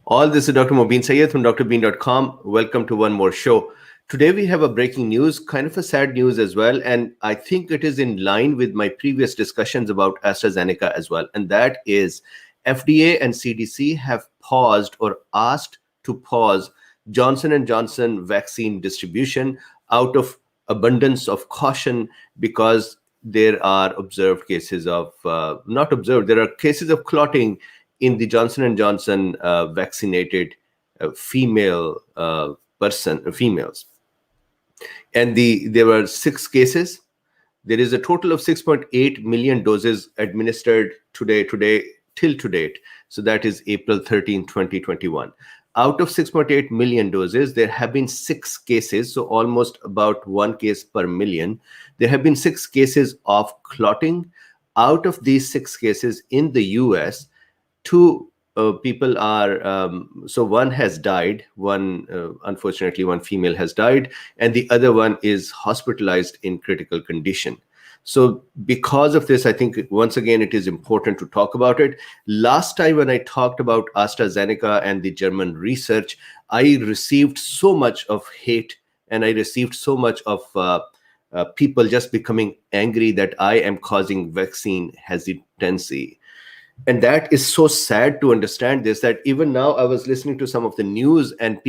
All this is Dr. Mobeen Sayed from drbeen.com. Welcome to one more show. Today we have a breaking news, kind of a sad news as well, and I think it is in line with my previous discussions about AstraZeneca as well, and that is FDA and CDC have paused or asked to pause Johnson & Johnson vaccine distribution out of abundance of caution because there are observed cases of, not observed, there are cases of clotting in the Johnson & Johnson vaccinated females. And there were 6 cases. There is a total of 6.8 million doses administered today till to date. So that is April 13, 2021. Out of 6.8 million doses, there have been 6 cases, so almost about 1 case per million. There have been 6 cases of clotting. Out of these 6 cases in the US, 2 people are, so one has died, unfortunately, one female has died, and the other one is hospitalized in critical condition. So because of this, I think once again, it is important to talk about it. Last time when I talked about AstraZeneca and the German research, I received so much of hate and I received so much of people just becoming angry that I am causing vaccine hesitancy. And that is so sad to understand this, that even now I was listening to some of the news and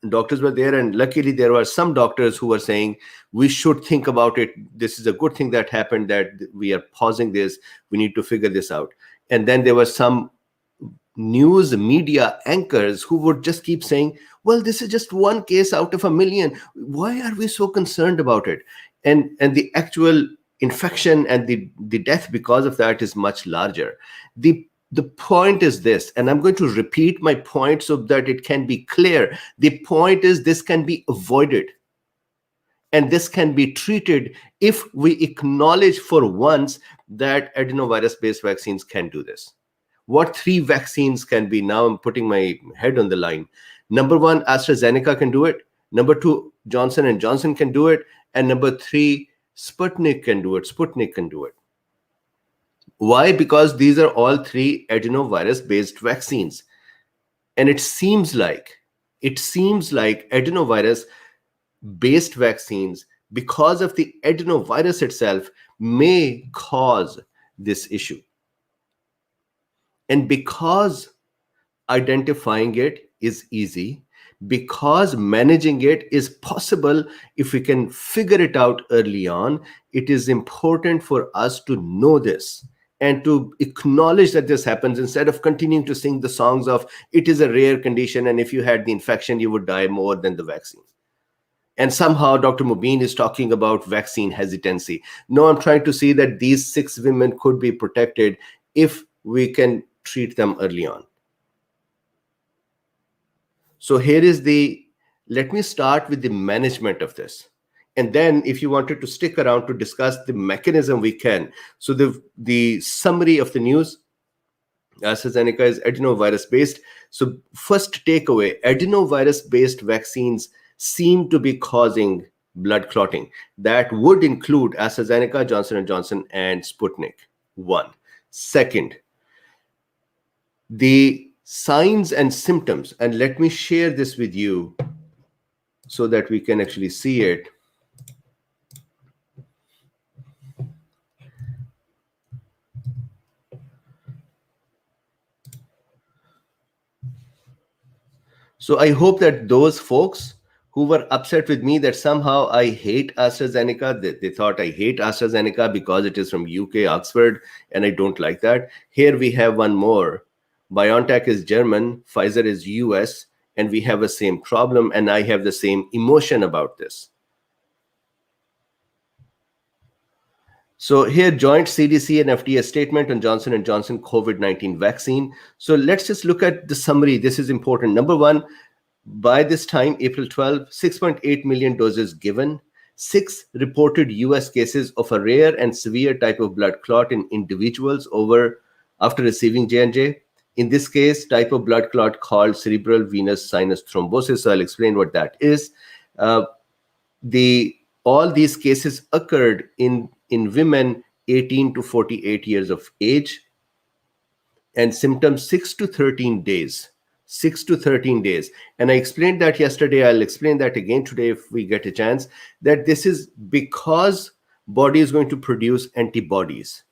doctors were there, and luckily there were some doctors who were saying we should think about it. This is a good thing that happened, that we are pausing this. We need to figure this out. And then there were some news media anchors who would just keep saying, well, this is just 1 case out of a million. Why are we so concerned about it? And the actual infection and the death because of that is much larger. The point is this, and I'm going to repeat my point so that it can be clear. The point is this can be avoided and this can be treated if we acknowledge for once that adenovirus-based vaccines can do this. What 3 vaccines can be? Now I'm putting my head on the line. Number 1, AstraZeneca can do it. Number 2, Johnson & Johnson can do it. And number 3, Sputnik can do it. Why? Because these are all 3 adenovirus-based vaccines. And it seems like adenovirus-based vaccines, because of the adenovirus itself, may cause this issue. And because identifying it is easy, because managing it is possible if we can figure it out early on, it is important for us to know this and to acknowledge that this happens, instead of continuing to sing the songs of it is a rare condition and if you had the infection you would die more than the vaccine. And somehow Dr. Mobeen is talking about vaccine hesitancy. No, I'm trying to see that these 6 women could be protected if we can treat them early on. So here is let me start with the management of this. And then if you wanted to stick around to discuss the mechanism, we can. So the summary of the news, AstraZeneca is adenovirus-based. So first takeaway, adenovirus-based vaccines seem to be causing blood clotting. That would include AstraZeneca, Johnson & Johnson, and Sputnik. 1. Second, the signs and symptoms, and let me share this with you so that we can actually see it. So I hope that those folks who were upset with me that somehow I hate AstraZeneca, they thought I hate AstraZeneca because it is from UK, Oxford, and I don't like that. Here we have one more. BioNTech is German, Pfizer is US, and we have the same problem, and I have the same emotion about this. So here, joint CDC and FDA statement on Johnson & Johnson COVID-19 vaccine. So let's just look at the summary. This is important. Number 1, by this time, April 12, 6.8 million doses given. 6 reported US cases of a rare and severe type of blood clot in individuals after receiving J&J. In this case, type of blood clot called cerebral venous sinus thrombosis. So I'll explain what that is. All these cases occurred in women 18 to 48 years of age. and symptoms 6 to 13 days. 6 to 13 days. And I explained that yesterday. I'll explain that again today if we get a chance, that this is because body is going to produce antibodies.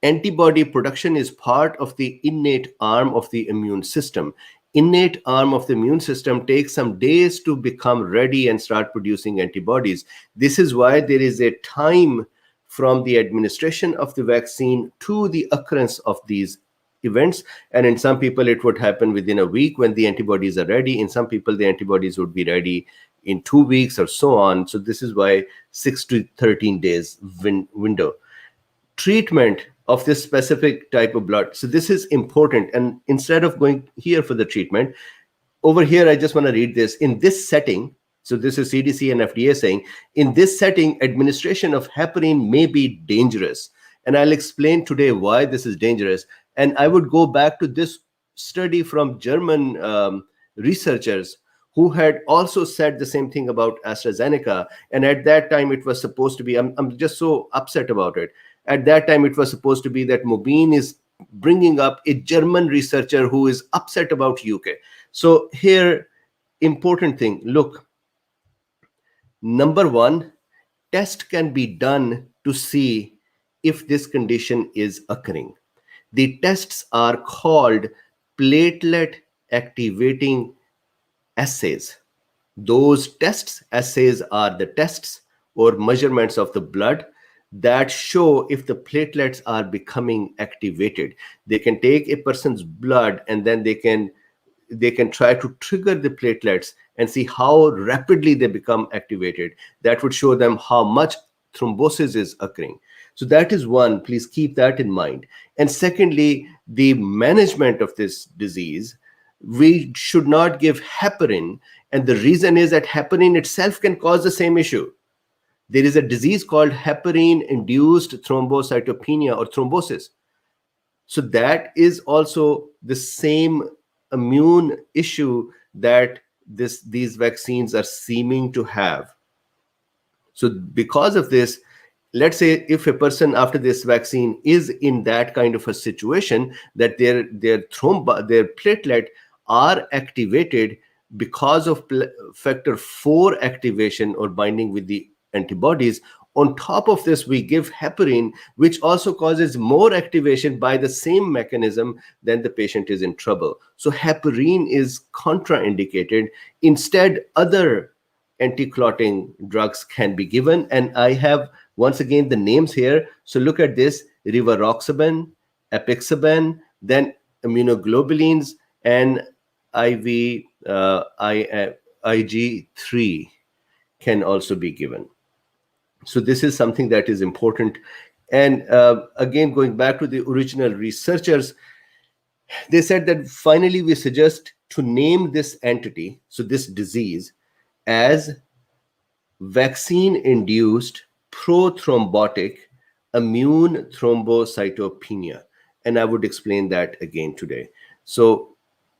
Antibody production is part of the innate arm of the immune system. Innate arm of the immune system takes some days to become ready and start producing antibodies. This is why there is a time from the administration of the vaccine to the occurrence of these events. And in some people, it would happen within a week when the antibodies are ready. In some people, the antibodies would be ready in 2 weeks or so on. So this is why 6 to 13 days window. Treatment of this specific type of blood. So this is important. And instead of going here for the treatment, over here, I just want to read this. In this setting, so this is CDC and FDA saying, in this setting, administration of heparin may be dangerous. And I'll explain today why this is dangerous. And I would go back to this study from German researchers who had also said the same thing about AstraZeneca. And at that time, it was supposed to be, I'm just so upset about it. At that time, it was supposed to be that Mobeen is bringing up a German researcher who is upset about UK. So here, important thing, look, number one, test can be done to see if this condition is occurring. The tests are called platelet activating assays. Those assays are the tests or measurements of the blood that show if the platelets are becoming activated. They can take a person's blood and then they can try to trigger the platelets and see how rapidly they become activated. That would show them how much thrombosis is occurring. So that is one, please keep that in mind. And secondly, the management of this disease, we should not give heparin. And the reason is that heparin itself can cause the same issue. There is a disease called heparin-induced thrombocytopenia or thrombosis. So that is also the same immune issue that these vaccines are seeming to have. So because of this, let's say if a person after this vaccine is in that kind of a situation that their platelet are activated because of factor 4 activation or binding with the antibodies. On top of this, we give heparin, which also causes more activation by the same mechanism, then the patient is in trouble. So heparin is contraindicated. Instead, other anti-clotting drugs can be given. And I have, once again, the names here. So look at this: rivaroxaban, apixaban, then immunoglobulins, and IG3 can also be given. So this is something that is important. And again, going back to the original researchers, they said that finally we suggest to name this entity, so this disease, as vaccine-induced prothrombotic immune thrombocytopenia. And I would explain that again today. So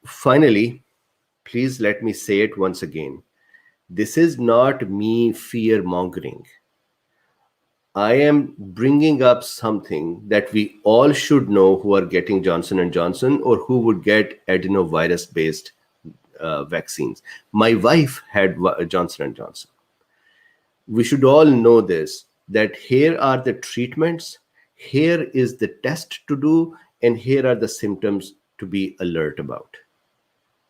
finally, please let me say it once again. This is not me fear-mongering. I am bringing up something that we all should know who are getting Johnson & Johnson or who would get adenovirus-based vaccines. My wife had Johnson & Johnson. We should all know this, that here are the treatments, here is the test to do, and here are the symptoms to be alert about.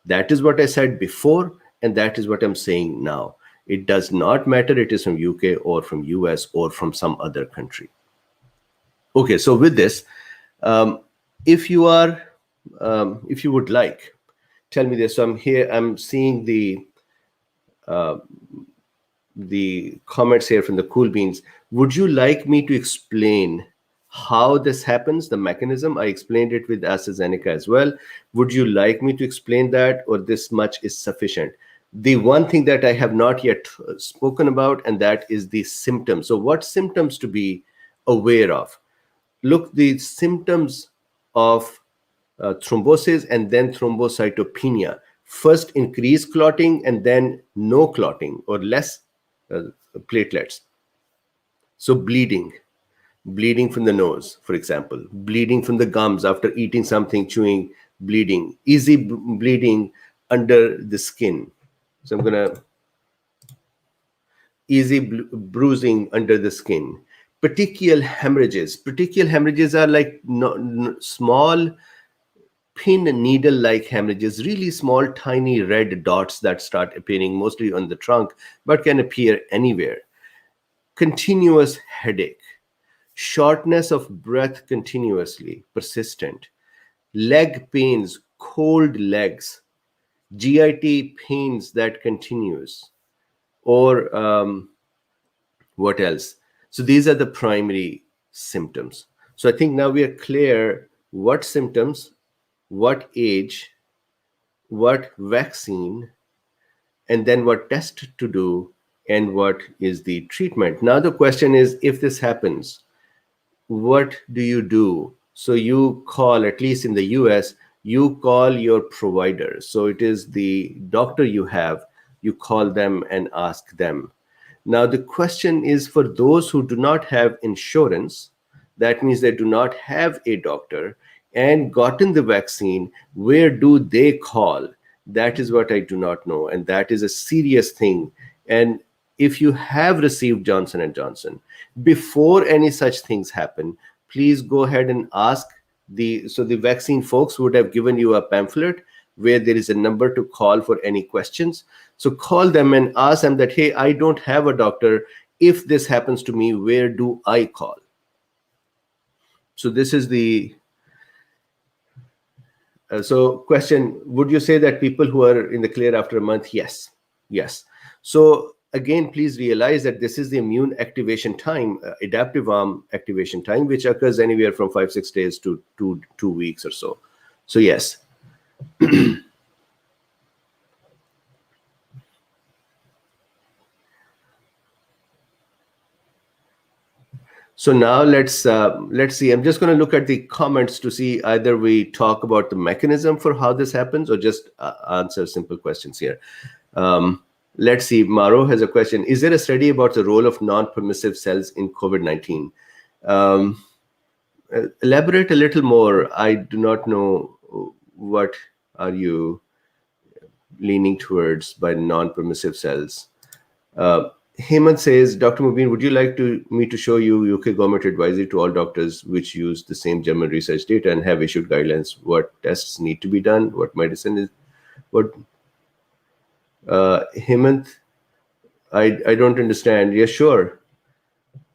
That is what I said before, and that is what I'm saying now. It does not matter it is from UK or from US or from some other country. Okay, so with this, if you would like, tell me this. So I'm here, I'm seeing the comments here from the Cool Beans. Would you like me to explain how this happens, the mechanism? I explained it with AstraZeneca as well. Would you like me to explain that, or this much is sufficient? The one thing that I have not yet spoken about, and that is the symptoms. So what symptoms to be aware of? Look, the symptoms of thrombosis and then thrombocytopenia. First, increased clotting and then no clotting or less platelets. So bleeding, bleeding from the nose, for example, bleeding from the gums after eating something, chewing, bleeding, easy bleeding under the skin. So I'm going to easy bruising under the skin. Petechial hemorrhages. Petechial hemorrhages are like small pin needle-like hemorrhages, really small, tiny red dots that start appearing mostly on the trunk, but can appear anywhere. Continuous headache, shortness of breath continuously, persistent, leg pains, cold legs, GIT pains that continues, or what else? So these are the primary symptoms. So I think now we are clear what symptoms, what age, what vaccine, and then what test to do, and what is the treatment. Now the question is, if this happens, what do you do? So you call, at least in the US, you call your provider. So it is the doctor you have, you call them and ask them. Now the question is, for those who do not have insurance, that means they do not have a doctor and gotten the vaccine, where do they call? That is what I do not know, and that is a serious thing. And if you have received Johnson & Johnson, before any such things happen, please go ahead and ask the vaccine folks would have given you a pamphlet where there is a number to call for any questions. So call them and ask them that, hey, I don't have a doctor. If this happens to me, where do I call? So this is the so question, would you say that people who are in the clear after a month? Yes. So again, please realize that this is the immune activation time, adaptive arm activation time, which occurs anywhere from 5-6 days to 2 weeks or so. So yes. So now let's see. I'm just going to look at the comments to see either we talk about the mechanism for how this happens or just answer simple questions here. Let's see. Maro has a question. Is there a study about the role of non-permissive cells in COVID-19? Elaborate a little more. I do not know what are you leaning towards by non-permissive cells. Hemant says, Dr. Mubin, would you like me to show you UK government advisory to all doctors which use the same German research data and have issued guidelines, what tests need to be done, what medicine is, what? Hemant, I don't understand. Yeah, sure.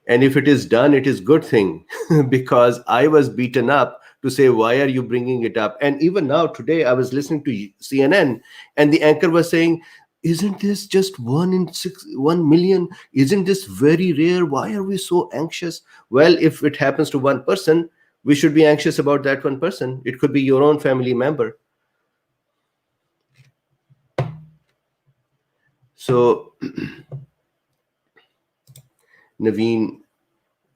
And if it is done, it is good thing because I was beaten up to say, why are you bringing it up? And even now, today, I was listening to CNN and the anchor was saying, isn't this just 1 in 1 million? Isn't this very rare? Why are we so anxious? Well, if it happens to one person, we should be anxious about that one person. It could be your own family member. So Naveen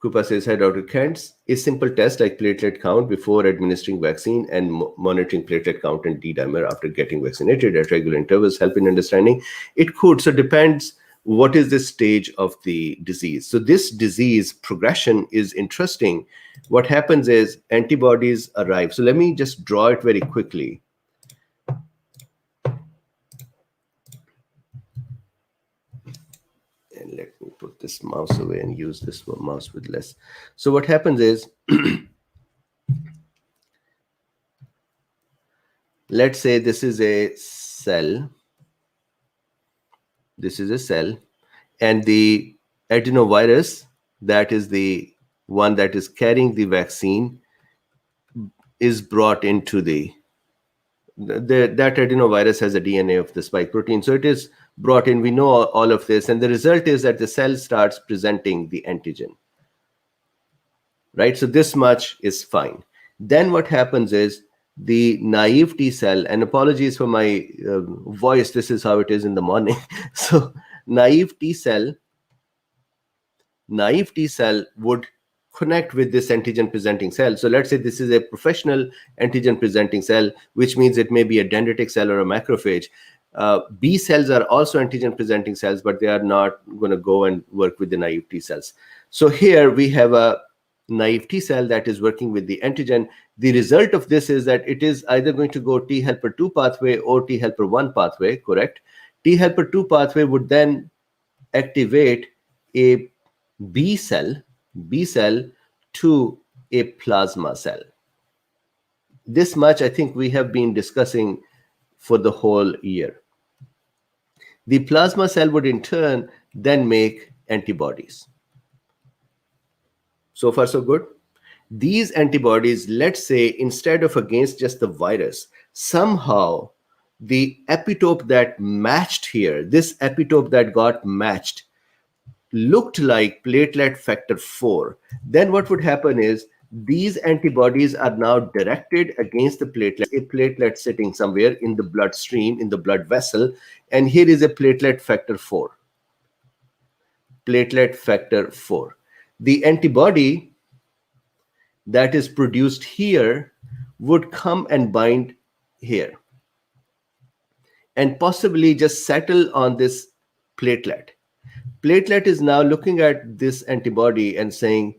Kupa says, hi, Dr. Kent's a simple test like platelet count before administering vaccine and monitoring platelet count and D-dimer after getting vaccinated at regular intervals help in understanding? It could. So depends what is the stage of the disease. So this disease progression is interesting. What happens is antibodies arrive. So let me just draw it very quickly. And let me put this mouse away and use this mouse with less. So what happens is, let's say this is a cell. This is a cell. And the adenovirus, that is the one that is carrying the vaccine, is brought into that adenovirus has a DNA of the spike protein. So it is brought in. We know all of this. And the result is that the cell starts presenting the antigen. Right? So this much is fine. Then what happens is the naive T cell, and apologies for my voice, this is how it is in the morning. So naive T cell would connect with this antigen presenting cell. So let's say this is a professional antigen presenting cell, which means it may be a dendritic cell or a macrophage. B cells are also antigen presenting cells, but they are not going to go and work with the naive T cells. So here we have a naive T cell that is working with the antigen. The result of this is that it is either going to go T helper 2 pathway or T helper 1 pathway, correct? T helper 2 pathway would then activate a B cell to a plasma cell. This much I think we have been discussing for the whole year. The plasma cell would in turn then make antibodies. So far, so good. These antibodies, let's say, instead of against just the virus, somehow the epitope that matched here, this epitope that got matched, looked like platelet factor 4. Then what would happen is these antibodies are now directed against the platelet, a platelet sitting somewhere in the bloodstream, in the blood vessel, and here is a platelet factor 4. Platelet factor 4. The antibody that is produced here would come and bind here and possibly just settle on this platelet. Platelet is now looking at this antibody and saying,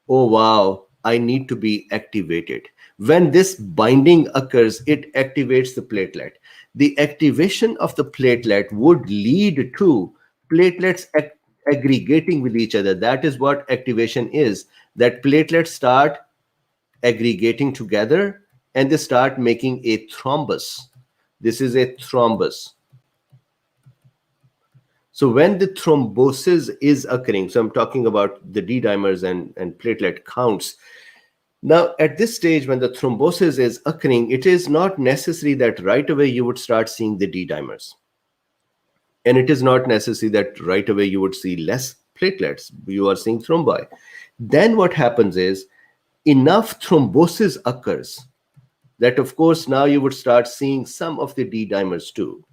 oh wow, I need to be activated. When this binding occurs, it activates the platelet. The activation of the platelet would lead to platelets aggregating with each other. That is what activation is, that platelets start aggregating together and they start making a thrombus. This is a thrombus. So when the thrombosis is occurring, so I'm talking about the D dimers and platelet counts. Now, at this stage, when the thrombosis is occurring, it is not necessary that right away you would start seeing the D dimers. And it is not necessary that right away you would see less platelets. You are seeing thrombi. Then what happens is enough thrombosis occurs that, of course, now you would start seeing some of the D dimers too.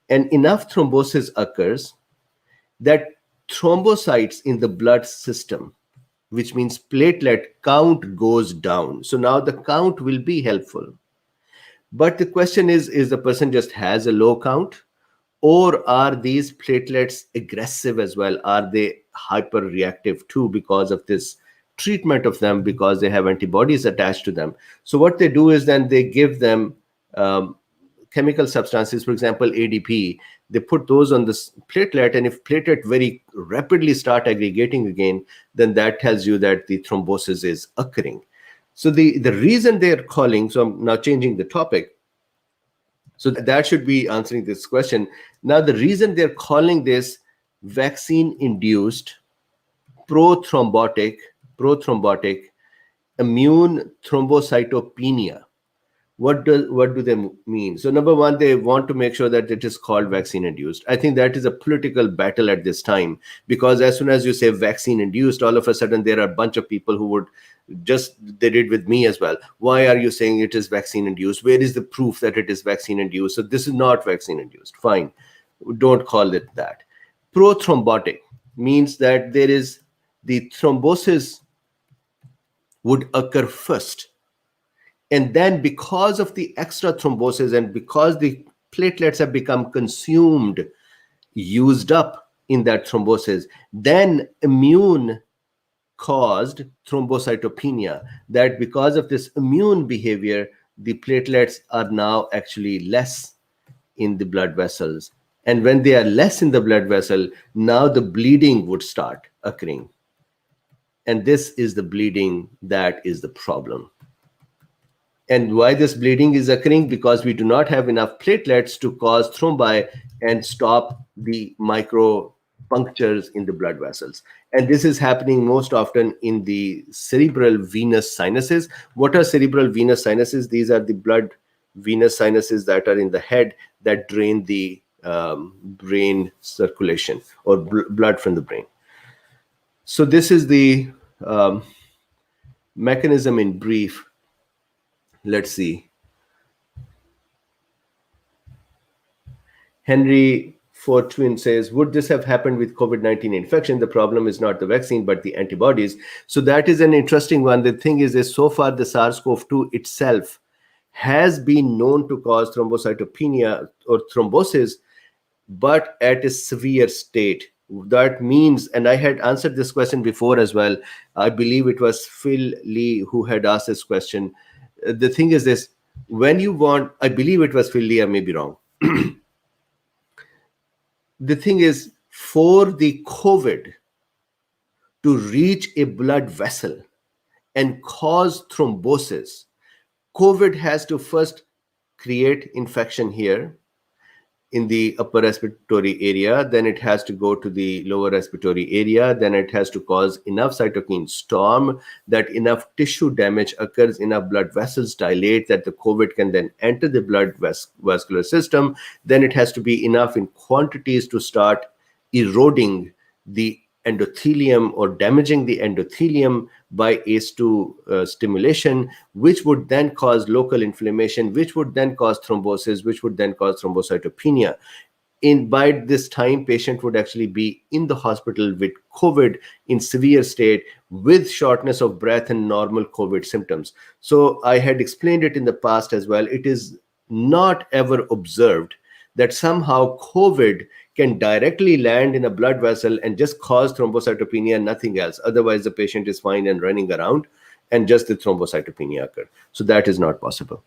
And enough thrombosis occurs that thrombocytes in the blood system, which means platelet count, goes down. So now the count will be helpful. But the question is the person just has a low count, or are these platelets aggressive as well? Are they hyperreactive too because of this treatment of them, because they have antibodies attached to them? So what they do is then they give them chemical substances, for example, ADP. They put those on this platelet, and if platelet very rapidly start aggregating again, then that tells you that the thrombosis is occurring. So the reason they're calling, so I'm now changing the topic, so that should be answering this question. Now, the reason they're calling this vaccine-induced prothrombotic immune thrombocytopenia. What do they mean? So number one, they want to make sure that it is called vaccine-induced. I think that is a political battle at this time, because as soon as you say vaccine-induced, all of a sudden there are a bunch of people who would just, they did with me as well. Why are you saying it is vaccine-induced? Where is the proof that it is vaccine-induced? So this is not vaccine-induced. Fine. Don't call it that. Prothrombotic means that there is the thrombosis would occur first. And then because of the extra thrombosis and because the platelets have become consumed, used up in that thrombosis, then immune caused thrombocytopenia, that because of this immune behavior, the platelets are now actually less in the blood vessels. And when they are less in the blood vessel, now the bleeding would start occurring. And this is the bleeding that is the problem. And why this bleeding is occurring? Because we do not have enough platelets to cause thrombi and stop the micro punctures in the blood vessels. And this is happening most often in the cerebral venous sinuses. What are cerebral venous sinuses? These are the blood venous sinuses that are in the head that drain the brain circulation, or blood from the brain. So this is the mechanism in brief. Let's see. Henry Fortune says, would this have happened with COVID-19 infection? The problem is not the vaccine, but the antibodies. So that is an interesting one. The thing is so far the SARS-CoV-2 itself has been known to cause thrombocytopenia or thrombosis, but at a severe state. That means, and I had answered this question before as well. I believe it was Phil Lee who had asked this question. The thing is this, when you want, I believe it was Phil Lee, I may be wrong. The thing is, for the COVID to reach a blood vessel and cause thrombosis, COVID has to first create infection here in the upper respiratory area, then it has to go to the lower respiratory area, then it has to cause enough cytokine storm that enough tissue damage occurs, enough blood vessels dilate that the COVID can then enter the blood vascular system. Then it has to be enough in quantities to start eroding the endothelium or damaging the endothelium by ACE2 stimulation, which would then cause local inflammation, which would then cause thrombosis, which would then cause thrombocytopenia. By this time, patient would actually be in the hospital with COVID in severe state, with shortness of breath and normal COVID symptoms. So I had explained it in the past as well. It is not ever observed that somehow COVID can directly land in a blood vessel and just cause thrombocytopenia and nothing else. Otherwise, the patient is fine and running around, and just the thrombocytopenia occur. So that is not possible.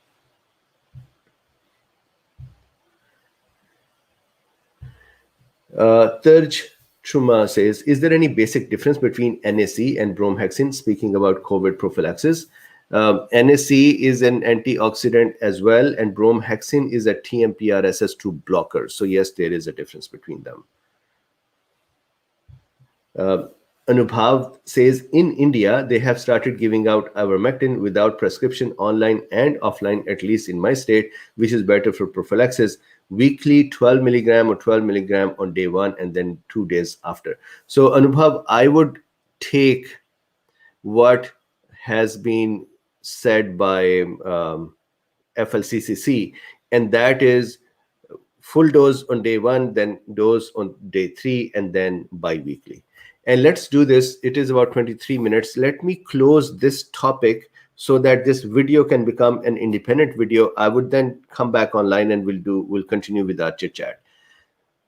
Thirj Truma says, is there any basic difference between NAC and bromhexin, speaking about COVID prophylaxis? NAC is an antioxidant as well, and bromhexin is a TMPRSS2 blocker. So yes, there is a difference between them. Anubhav says, in India, they have started giving out ivermectin without prescription online and offline, at least in my state, which is better for prophylaxis. Weekly 12 milligram or 12 milligram on day 1 and then 2 days after. So Anubhav, I would take what has been said by FLCCC, and that is full dose on day 1, then dose on day 3, and then bi-weekly. And let's do this. It is about 23 minutes. Let me close this topic so that this video can become an independent video. I would then come back online and we'll continue with our chit chat.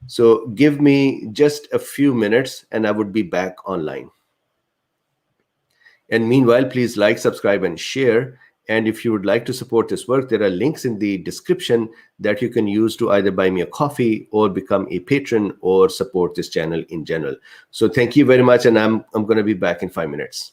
So give me just a few minutes and I would be back online. And meanwhile, please like, subscribe, and share. And if you would like to support this work, there are links in the description that you can use to either buy me a coffee or become a patron or support this channel in general. So thank you very much. And I'm going to be back in 5 minutes.